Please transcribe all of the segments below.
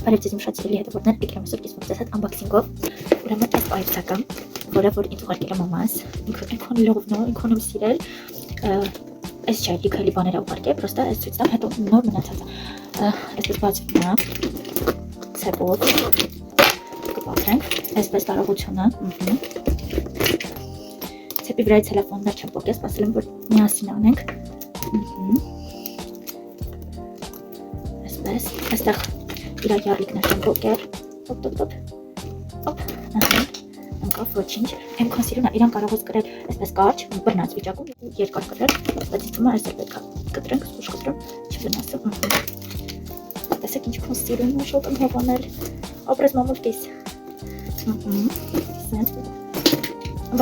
Բարև ձեզ իմ շատ սիրելի հետևորդներ, եկել եմ այսօր կիսվում ձեզ հետ unboxing-ով։ Ուրեմն այս պայուսակը, որը որ ինձ ուղարկել է մամաս, ինքը ինքան լողն է, ինքան եմ սիրել։ Այս չէ, լիքը էլի բաներ ուղարկել, պրոստը այս ցույց տամ, հետո նոր մնացած է։ Այսպես բացվում է, ցեպով կպատրենք, այսպես տարողությունը։ Ցեպի վրայի ցելոֆաններ չեմ փոկել, սպասել եմ, որ միասին անենք։ Այսպես, այստեղ իր յարլիկներ չեմ փոկել, անկավ ոչինչ, այնքան սիրուն է, իրան կարող ես կրել այսպես կարճ, բռնած վիճակում, երկար կրել, բայց ինձ թվում է այսպես պետք է կտրենք, ուշ կտրեմ, չվնասեմ։ Տեսեք ինչքան սիրուն է, շատ եմ հավանել, ապրես մամուլքիս։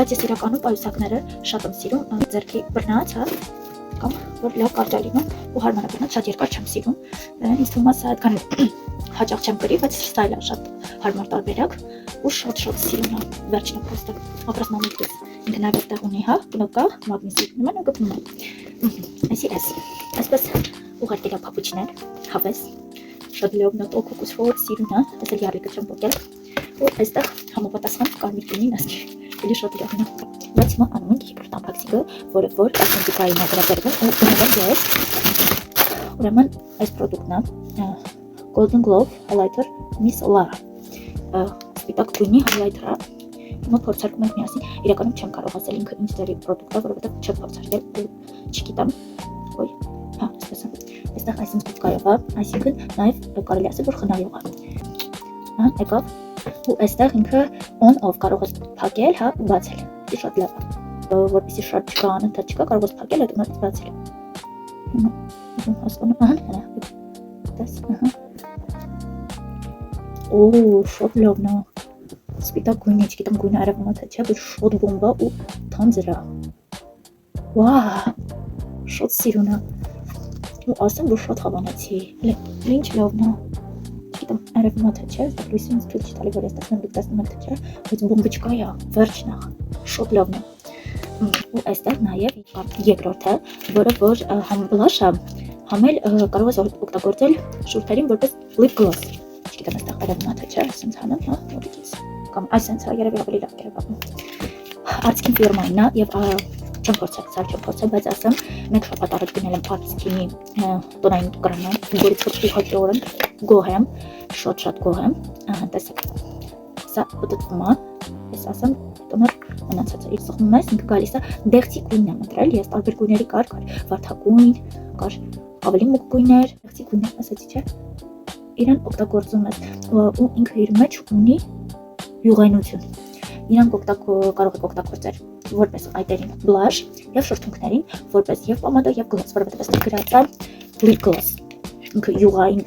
Բայց ես իրականում պայուսակները շատ եմ սիրում, ձեռքի բռնած, կամ որ լավ կարճ է լինում, ու հարմար է բռնած, շատ երկար չեմ սիրում, ինձ թվում է սա այդքան հաճախ չեմ կրի, բայց ստայլը շատ հարմար տարբերակ, ու շատ սիրուն է, վերջինը պրոստը, ապրես մամուլքիս, ինքը նաև այդտեղ ունի, հա, կնոկա, մագնիսիտ նման ու գտնում է, այսպես ուղարկել է փապուչներ, հավես, շատ լավն է, տոկոկուսվոր սիրուն է, այս էլ յարլիկը չեմ փոկել, ու այստեղ համապատասխան կարմիր գինին ասկի, էլի շատ լավն է, բայց հիմա անում ենք երկրորդ unboxing-ը, որը որ կոսմետիկային է գրավել ու գնում ես, ուրեմն այս պրոդուկտն է, Golden Glow Highlighter Miss Lara, սպիտակ գույնի highlighter-ը, հիմա փորձարկում ենք միասին, իրականում չեմ կարող ասել ինքը ինչ ձերի պրոդուկտ է, որովհետև չեմ փորձարկել ու չգիտեմ, ոյ, հա, այսպես է, այստեղ այս ինստուկայով է, այսինքն նաև կարելի ասել, որ խնայող է, հա, եկավ, ու այստեղ ինքը on-off կարող ես փակել, հա, ու բացել, շատ լավ է, որպեսզի շատ չկա անընդհատ չկա, կարող ես փակել, հետո նորից բացել, հասկանում, ահա, տես, ահա, օ, շատ լավն է, սպիտակ գույնի, չգիտեմ գույնը արևմտա թե չէ, բայց շատ բոմբա ու թանձր է, վաա, շատ սիրուն է, ու ասեմ, որ շատ հավանեցի, ինչ լավն է, չգիտեմ արևմտա թե չէ, լույսը ինձ թույլ չի տալի, որ ես տեսնեմ, դուք տեսնում եք թե չէ, բայց բոմբիչկա է, վերջն է, շատ լավն է, ու այստեղ նաև երկրորդը, որը որ բլաշը, համել կարող ես օգտագործել շուրթերին որպես lip gloss, չգիտեմ այստեղ արևմտա թե չէ, այսպես հանեմ, հա, նորից, կամ այսպես երևի ավելի լավ կերպակում, Artskin ֆիրմայինն է եւ չեմ փորձել, բայց ասեմ, մեկ շաբաթ առաջ գնել եմ Artskin-ի տոնային կրեմը, որից ուղղակիորեն գոհ եմ, շատ գոհ եմ, տեսեք, սա պտտվում է, ես ասեմ, տոնը մնացած է, իր սխմում ես, ինքը գալիս է դեղցի գույնն եմ ընտրել, ես տարբեր գույների կար վարդագույն, կար ավելի մուգ գույներ, դեղցի գույնը, ասեցի չէ, իրան օգտագործում ես, ու ինքը իր մեջ ունի յուղայնություն, իրան կարող եք օգտագործել որպես այտերին բլաշ և շրթունքներին, որպես և պամադա և գլոս, որովհետև այստեղ գրած է lip gloss, ինքը յուղային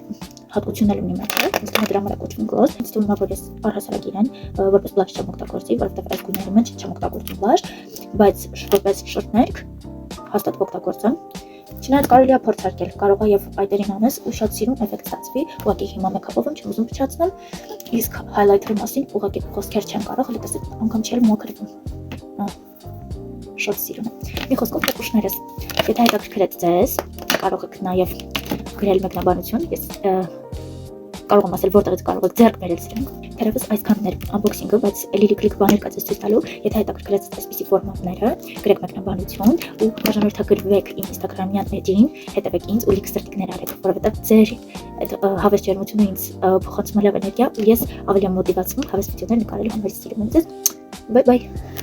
հատկություններ ունի մեջը, ինձ թվում է դրա համար է կոչվում գլոս, ինձ թվում է, որ ես առհասարակ իրեն որպես բլաշ չեմ օգտագործի, որովհետև այս գույների մեջ չեմ օգտագործում բլաշ, բայց որպես շրթներք հաստատ կօգտագործեմ, չնայած կարելի է փորձարկել, կարող է և այտերին անես ու շատ սիրուն էֆեկտ ստացվի, ուղղակի հիմա մեքափով եմ, չեմ ուզում փչացնեմ, իսկ highlighter-ի մասին ուղղակի խոսքեր չեմ կարող, հələ տեսեք, անգամ չի էլ մաքրվում, շատ սիրուն է, մի խոսքով տոկուշներս, եթե հետաքրքրեց ձեզ, կարող եք նաև գրել մեկնաբանություն, ես կարող եմ ասել, որտեղից կարող եք ձեռք բերել սրանք, թերևս այսքանն էր unboxing-ը, բայց էլի լիք բաներ կա ձեզ ցույց տալու, եթե հետաքրքրեց այսպիսի ֆորմատները, գրեք մեկնաբանություն ու բաժանորդագրվեք իմ Instagram-յան էջին, հետևեք ինձ ու լիք սրտիկներ արեք, որովհետև ձեր այդ հավես ջերմությունը ինձ փոխանցում է լավ էներգիա ու ես ավելի եմ մոտիվացվում հավես վիդեոներ նկարելու համար, սիրում եմ ձեզ, bye bye